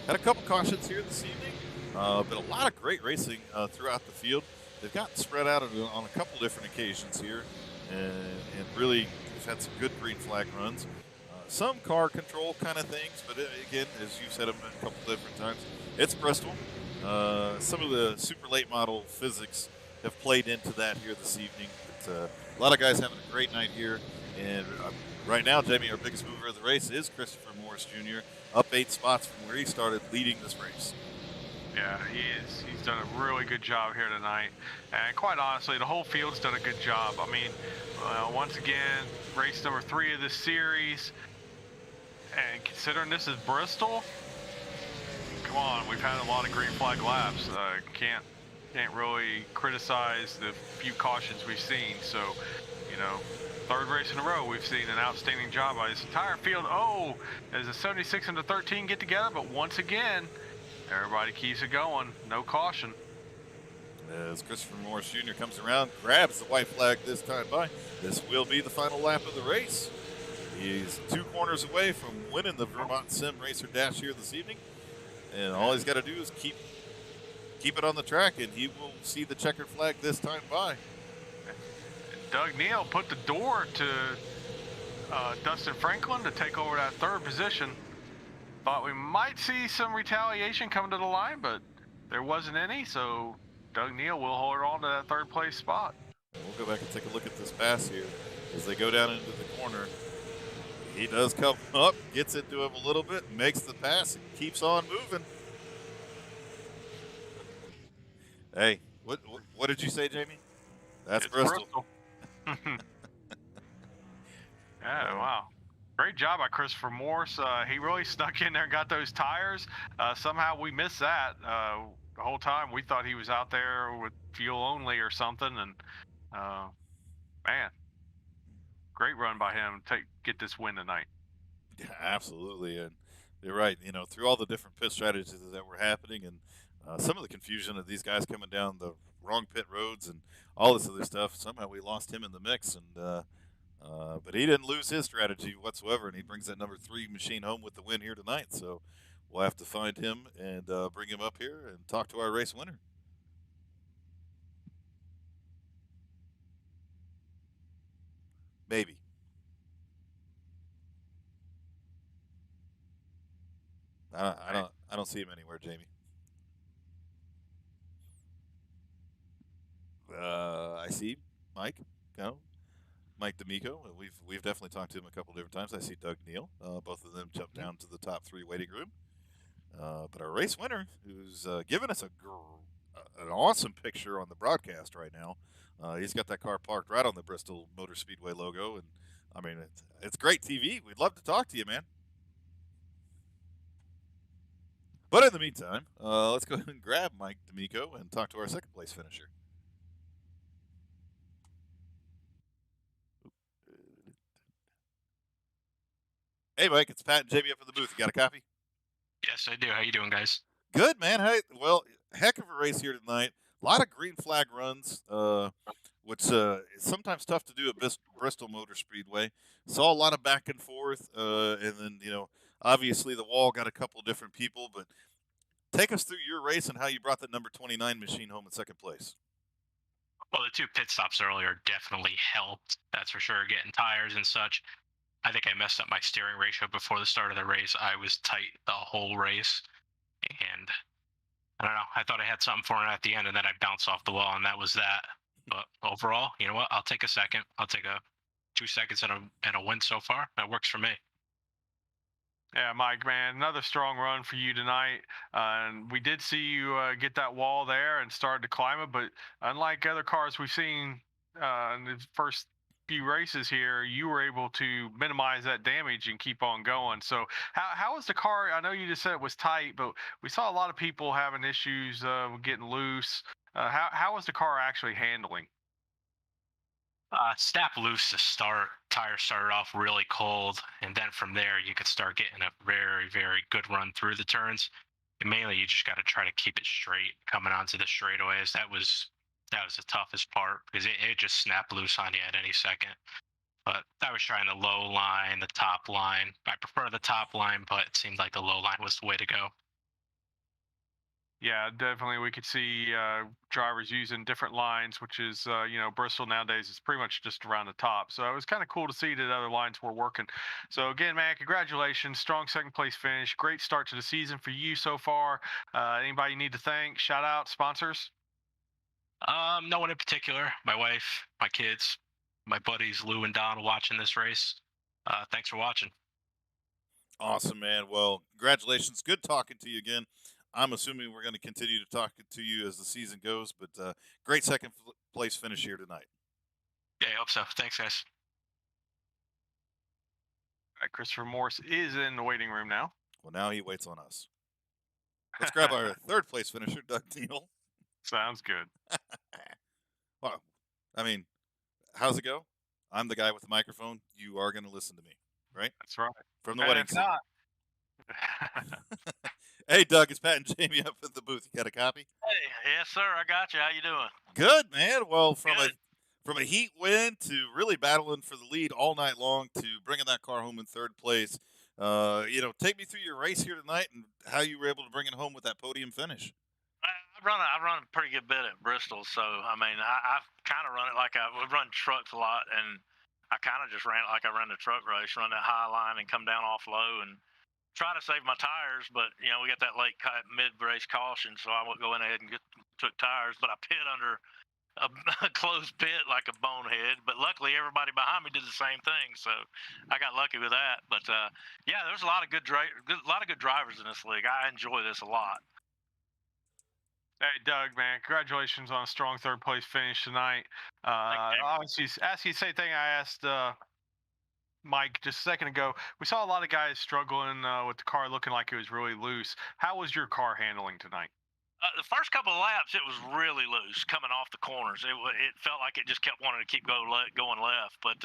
Had a couple cautions here this evening, but a lot of great racing throughout the field. They've gotten spread out on a couple different occasions here, and really have had some good green flag runs. Some car control kind of things, but again, as you said a couple different times, it's Bristol. Some of the super late model physics have played into that here this evening. But, a lot of guys having a great night here, and right now, Jamie, our biggest mover of the race is Christopher Morris Jr., up 8 spots from where he started leading this race. Yeah, he is. He's done a really good job here tonight. And quite honestly, the whole field's done a good job. I mean, once again, race number 3 of this series. And considering this is Bristol, come on, we've had a lot of green flag laps. Can't really criticize the few cautions we've seen. So, 3rd race in a row, we've seen an outstanding job by this entire field. Oh, as the 76 and the 13 get together, but once again, everybody keeps it going. No caution. As Christopher Morris Jr. comes around, grabs the white flag this time by. This will be the final lap of the race. He's 2 corners away from winning the Vermont Sim Racer Dash here this evening. And all he's got to do is keep it on the track, and he will see the checkered flag this time by. Doug Neal put the door to Dustin Franklin to take over that 3rd position. Thought we might see some retaliation coming to the line, but there wasn't any, so Doug Neal will hold on to that 3rd place spot. We'll go back and take a look at this pass here as they go down into the corner. He does come up, gets into him a little bit, makes the pass, and keeps on moving. Hey, what did you say, Jamie? That's Bristol. Yeah, wow. Great job by Christopher Morse. He really snuck in there and got those tires. Somehow we missed that. The whole time we thought he was out there with fuel only or something. And, man, great run by him to get this win tonight. Yeah, absolutely. And you're right. Through all the different pit strategies that were happening and some of the confusion of these guys coming down the wrong pit roads and all this other stuff, somehow we lost him in the mix. And But he didn't lose his strategy whatsoever, and he brings that number 3 machine home with the win here tonight. So we'll have to find him and bring him up here and talk to our race winner. Maybe. I don't see him anywhere, Jamie. I see Mike. No, Mike D'Amico. We've definitely talked to him a couple different times. I see Doug Neal. Both of them jump down to the top 3 waiting room. But our race winner, who's given us an awesome picture on the broadcast right now, he's got that car parked right on the Bristol Motor Speedway logo, and I mean it's great TV. We'd love to talk to you, man. But in the meantime, let's go ahead and grab Mike D'Amico and talk to our second place finisher. Hey, Mike, it's Pat and Jamie up in the booth. You got a copy? Yes, I do. How you doing, guys? Good, man. Hey, well, heck of a race here tonight. A lot of green flag runs, which is sometimes tough to do at Bristol Motor Speedway. Saw a lot of back and forth, and then obviously the wall got a couple different people. But take us through your race and how you brought that number 29 machine home in second place. Well, the 2 pit stops earlier definitely helped. That's for sure. Getting tires and such. I think I messed up my steering ratio before the start of the race. I was tight the whole race, and I don't know. I thought I had something for it at the end, and then I bounced off the wall, and that was that. But overall, you know what? I'll take a second. I'll take a 2 seconds and a win so far. That works for me. Yeah, Mike, man, another strong run for you tonight. And we did see you get that wall there and start to climb it, but unlike other cars we've seen in the first few races here, you were able to minimize that damage and keep on going. So how was the car? I know you just said it was tight, but we saw a lot of people having issues getting loose. How was the car actually handling? Snap loose to start. Tires started off really cold, and then from there you could start getting a very, very good run through the turns. And mainly, you just got to try to keep it straight coming onto the straightaways. That was the toughest part because it just snapped loose on you at any second. But I was trying the low line, the top line. I prefer the top line, but it seemed like the low line was the way to go. Yeah, definitely. We could see drivers using different lines, which is, Bristol nowadays is pretty much just around the top. So it was kind of cool to see that other lines were working. So again, man, congratulations. Strong second place finish. Great start to the season for you so far. Anybody you need to thank? Shout out, sponsors? No one in particular. My wife, my kids, my buddies Lou and Don watching this race. Thanks for watching. Awesome, man. Well, congratulations. Good talking to you again. I'm assuming we're going to continue to talk to you as the season goes, but great second place finish here tonight. Yeah, I hope so. Thanks, guys. All right, Christopher Morse is in the waiting room now. Well, now he waits on us. Let's grab our third place finisher, Doug Neal. Sounds good. Well, I mean, how's it go? I'm the guy with the microphone. You are going to listen to me, right? That's right. From the wedding scene. Hey, Doug, it's Pat and Jamie up at the booth. You got a copy? Hey, yes, sir. I got you. How you doing? Good, man. Well, from a heat win to really battling for the lead all night long to bringing that car home in third place, take me through your race here tonight and how you were able to bring it home with that podium finish. I run a pretty good bit at Bristol, so I mean, I've kind of run it like we run trucks a lot, and I kind of just ran it like I ran the truck race, run that high line and come down off low and try to save my tires. But we got that late mid-race caution, so I would go in ahead and took tires. But I pit under a closed pit like a bonehead. But luckily, everybody behind me did the same thing, so I got lucky with that. But there's a lot of good drivers in this league. I enjoy this a lot. Hey, Doug, man, congratulations on a strong third place finish tonight. Obviously, ask you the same thing I asked Mike just a second ago. We saw a lot of guys struggling with the car looking like it was really loose. How was your car handling tonight? The first couple of laps, it was really loose coming off the corners. It felt like it just kept wanting to keep going left, but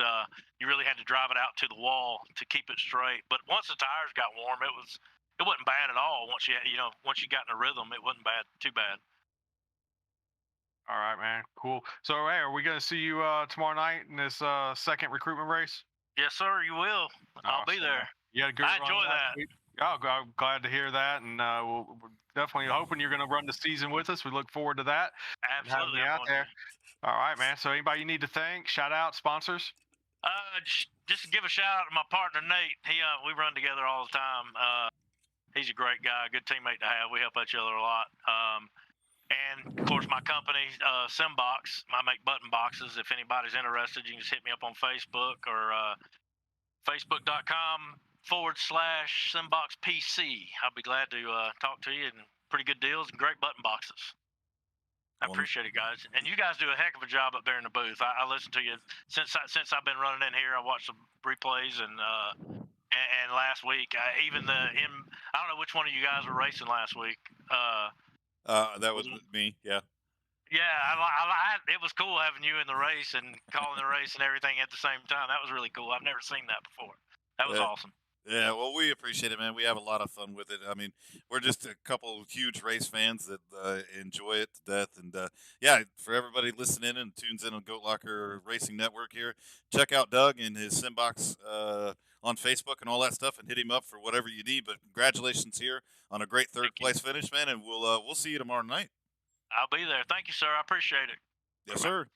you really had to drive it out to the wall to keep it straight. But once the tires got warm, it wasn't bad at all. Once you got in a rhythm, it wasn't too bad. All right, man. Cool. So, hey, are we going to see you tomorrow night in this second recruitment race? Yes, sir. You will. I'll be Awesome, there. man. You had a good I run enjoy last that. week. Oh, I'm glad to hear that, and we're definitely hoping you're going to run the season with us. We look forward to that. And having Absolutely. you I'm out going there. to. All right, man. So, anybody you need to thank? Shout out sponsors. Just to give a shout out to my partner Nate. We run together all the time. He's a great guy, good teammate to have. We help each other a lot. And of course, my company, Simbox. I make button boxes. If anybody's interested, you can just hit me up on Facebook or facebook.com/SimboxPC. I'll be glad to talk to you, and pretty good deals and great button boxes. I appreciate it, guys. And you guys do a heck of a job up there in the booth. I listen to you since I've been running in here. I watched some replays and last week, I don't know which one of you guys were racing last week. That was me. Yeah. Yeah, it was cool having you in the race and calling the race and everything at the same time. That was really cool. I've never seen that before. That was awesome. Yeah, well, we appreciate it, man. We have a lot of fun with it. I mean, we're just a couple of huge race fans that enjoy it to death. And yeah, for everybody listening and tunes in on Goat Locker Racing Network here, check out Doug and his Simbox on Facebook and all that stuff, and hit him up for whatever you need. But congratulations here on a great third place finish, man. And we'll see you tomorrow night. I'll be there. Thank you, sir. I appreciate it. Yes, sir.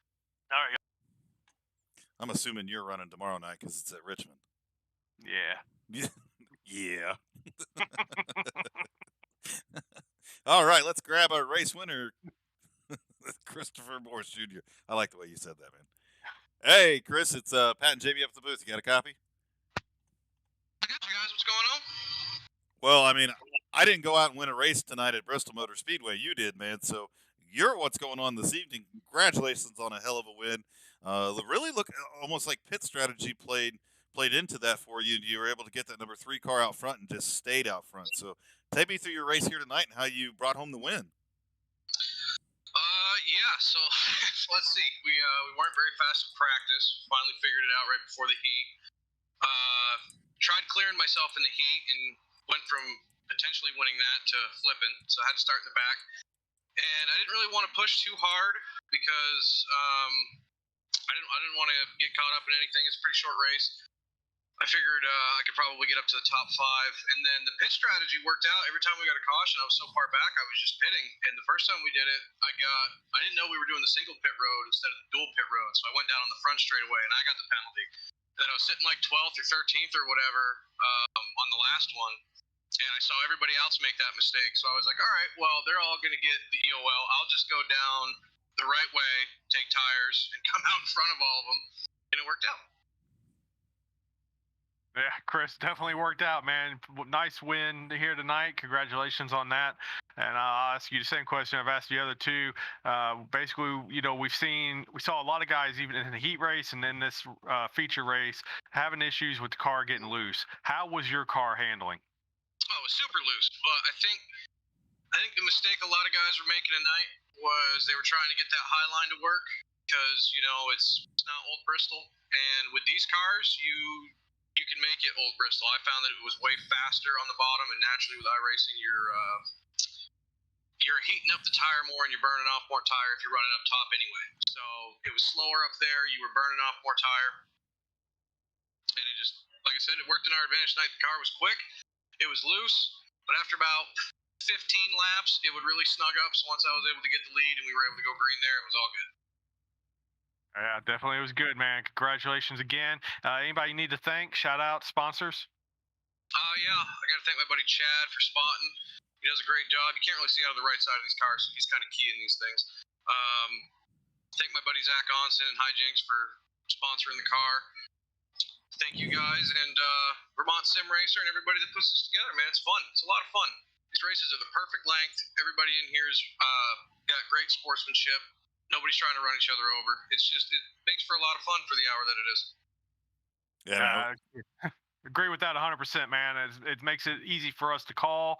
All right. I'm assuming you're running tomorrow night because it's at Richmond. Yeah. Yeah. All right, let's grab our race winner, Christopher Morse Jr. I like the way you said that, man. Hey, Chris, it's Pat and JB up at the booth. You got a copy? I got you guys. What's going on? Well, I mean, I didn't go out and win a race tonight at Bristol Motor Speedway. You did, man. So you're what's going on this evening. Congratulations on a hell of a win. Really look almost like pit strategy played into that for you. You were able to get that number 3 car out front and just stayed out front. So take me through your race here tonight and how you brought home the win. Yeah, so let's see. We weren't very fast in practice. Finally figured it out right before the heat. Tried clearing myself in the heat and went from potentially winning that to flipping. So I had to start in the back. And I didn't really want to push too hard because I didn't want to get caught up in anything. It's a pretty short race. I figured I could probably get up to the top 5. And then the pit strategy worked out. Every time we got a caution, I was so far back, I was just pitting. And the first time we did it, I didn't know we were doing the single pit road instead of the dual pit road. So I went down on the front straightaway, and I got the penalty. And then I was sitting like 12th or 13th or whatever on the last one. And I saw everybody else make that mistake. So I was like, all right, well, they're all going to get the EOL. I'll just go down the right way, take tires, and come out in front of all of them. And it worked out. Yeah, Chris, definitely worked out, man. Nice win here tonight. Congratulations on that. And I'll ask you the same question I've asked the other two. Basically, we saw a lot of guys even in the heat race and then this feature race having issues with the car getting loose. How was your car handling? Oh, it was super loose. But I think the mistake a lot of guys were making tonight was they were trying to get that high line to work because it's not old Bristol, and with these cars you can make it old Bristol. I found that it was way faster on the bottom, and naturally with iRacing, you're heating up the tire more and you're burning off more tire if you're running up top anyway. So it was slower up there. You were burning off more tire, and it just, like I said, it worked in our advantage tonight. The car was quick, it was loose, but after about 15 laps, it would really snug up. So once I was able to get the lead and we were able to go green there, it was all good. Yeah, definitely. It was good, man. Congratulations again. Anybody you need to thank? Shout out, sponsors? Yeah, I got to thank my buddy Chad for spotting. He does a great job. You can't really see out of the right side of these cars, so he's kind of key in these things. Thank my buddy Zach Onson and Hijinks for sponsoring the car. Thank you guys, and Vermont Sim Racer and everybody that puts this together, man. It's fun. It's a lot of fun. These races are the perfect length. Everybody in here's got great sportsmanship. Nobody's trying to run each other over. It makes for a lot of fun for the hour that it is. Yeah, agree with that 100%, man. It makes it easy for us to call.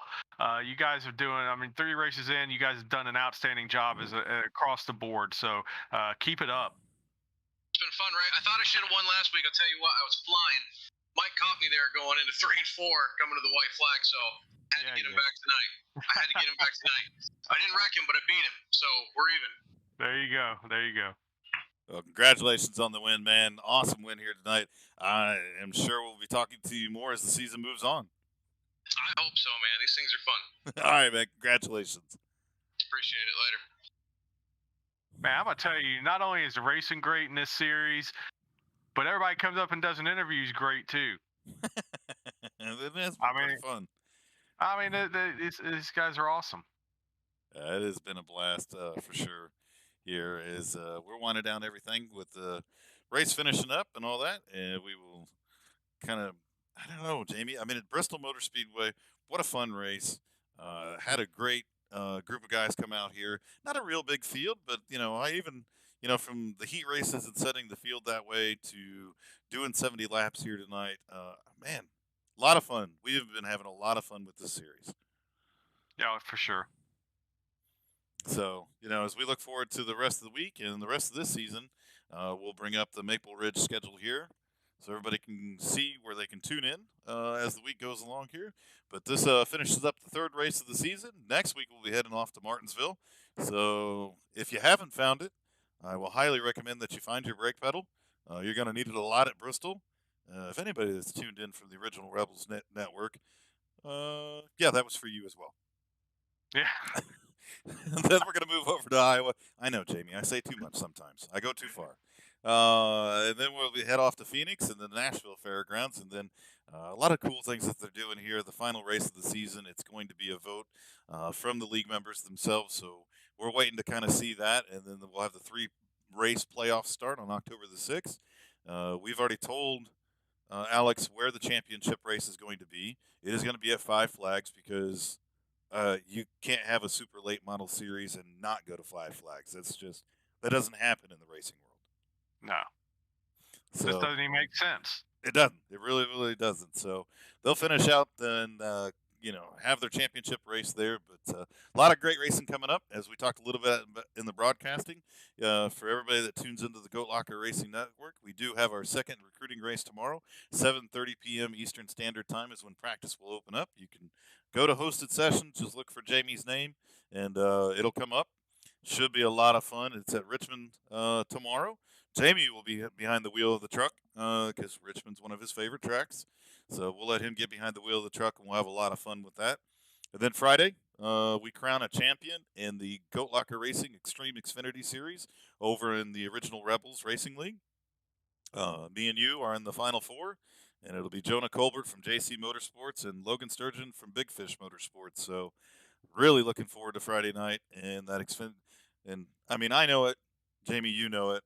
You guys are doing, 3 races in, you guys have done an outstanding job across the board. So keep it up. It's been fun, right? I thought I should have won last week. I'll tell you what, I was flying. Mike caught me there going into 3 and 4, coming to the white flag. So I had to get him back tonight. I didn't wreck him, but I beat him. So we're even. There you go. There you go. Well, congratulations on the win, man. Awesome win here tonight. I am sure we'll be talking to you more as the season moves on. I hope so, man. These things are fun. All right, man. Congratulations. Appreciate it. Later. Man, I'm gonna tell you, not only is the racing great in this series, but everybody comes up and does an interview is great too. That's been pretty fun. I mean, these guys are awesome. It has been a blast for sure. Here is we're winding down everything with the race finishing up and all that, and we will kind of, I don't know, Jamie. I mean, at Bristol Motor Speedway, what a fun race. Had a great group of guys come out here. Not a real big field, but I even from the heat races and setting the field that way to doing 70 laps here tonight. Man, a lot of fun. We have been having a lot of fun with this series. Yeah, for sure. So, as we look forward to the rest of the week and the rest of this season, we'll bring up the Maple Ridge schedule here so everybody can see where they can tune in as the week goes along here. But this finishes up the third race of the season. Next week, we'll be heading off to Martinsville. So if you haven't found it, I will highly recommend that you find your brake pedal. You're going to need it a lot at Bristol. If anybody that's tuned in from the original Rebels network, yeah, that was for you as well. Yeah. And then we're going to move over to Iowa. I know, Jamie. I say too much sometimes. I go too far. And then we'll head off to Phoenix and the Nashville Fairgrounds. And then a lot of cool things that they're doing here. The final race of the season, it's going to be a vote from the league members themselves. So we're waiting to kind of see that. And then we'll have the 3-race playoffs start on October the 6th. We've already told Alex where the championship race is going to be. It is going to be at Five Flags because you can't have a super late model series and not go to Five Flags. That doesn't happen in the racing world. No. So, this doesn't even make sense. It doesn't. It really, really doesn't. So they'll finish out and have their championship race there. But a lot of great racing coming up, as we talked a little bit in the broadcasting. For everybody that tunes into the Goat Locker Racing Network, we do have our second recruiting race tomorrow, 7:30 p.m. Eastern Standard Time is when practice will open up. You can go to hosted sessions, just look for Jamie's name, and it'll come up. Should be a lot of fun. It's at Richmond tomorrow. Jamie will be behind the wheel of the truck because Richmond's one of his favorite tracks. So we'll let him get behind the wheel of the truck, and we'll have a lot of fun with that. And then Friday, we crown a champion in the Goat Locker Racing Extreme Xfinity Series over in the original Rebels Racing League. Me and you are in the Final Four, and it'll be Jonah Colbert from JC Motorsports and Logan Sturgeon from Big Fish Motorsports. So really looking forward to Friday night and that Xfinity. And, I mean, I know it. Jamie, you know it.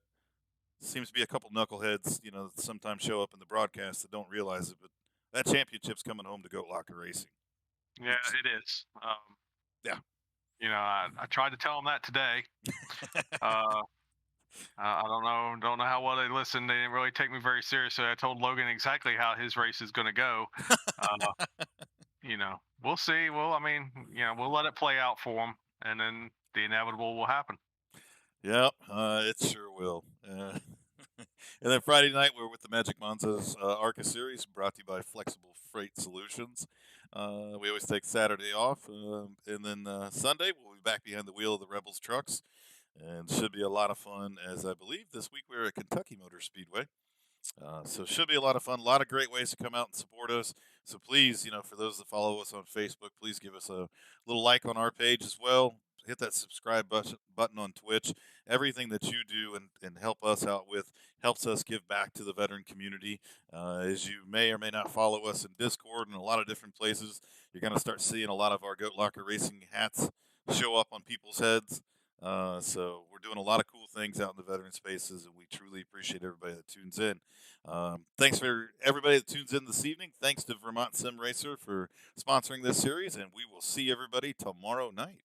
Seems to be a couple knuckleheads, that sometimes show up in the broadcast that don't realize it, but that championship's coming home to Goat Locker Racing. Yeah, it is. Yeah. I tried to tell them that today. I don't know how well they listened. They didn't really take me very seriously. I told Logan exactly how his race is going to go. We'll see. Well, we'll let it play out for them, and then the inevitable will happen. Yep, it sure will. And then Friday night, we're with the Magic Monza's ARCA Series, brought to you by Flexible Freight Solutions. We always take Saturday off, and then Sunday, we'll be back behind the wheel of the Rebels trucks, and should be a lot of fun, as I believe this week we're at Kentucky Motor Speedway. So it should be a lot of fun, a lot of great ways to come out and support us. So please, for those that follow us on Facebook, please give us a little like on our page as well. Hit that subscribe button on Twitch. Everything that you do and help us out with helps us give back to the veteran community. As you may or may not follow us in Discord and a lot of different places, you're going to start seeing a lot of our Goat Locker Racing hats show up on people's heads. So we're doing a lot of cool things out in the veteran spaces, and we truly appreciate everybody that tunes in. Thanks for everybody that tunes in this evening. Thanks to Vermont Sim Racer for sponsoring this series, and we will see everybody tomorrow night.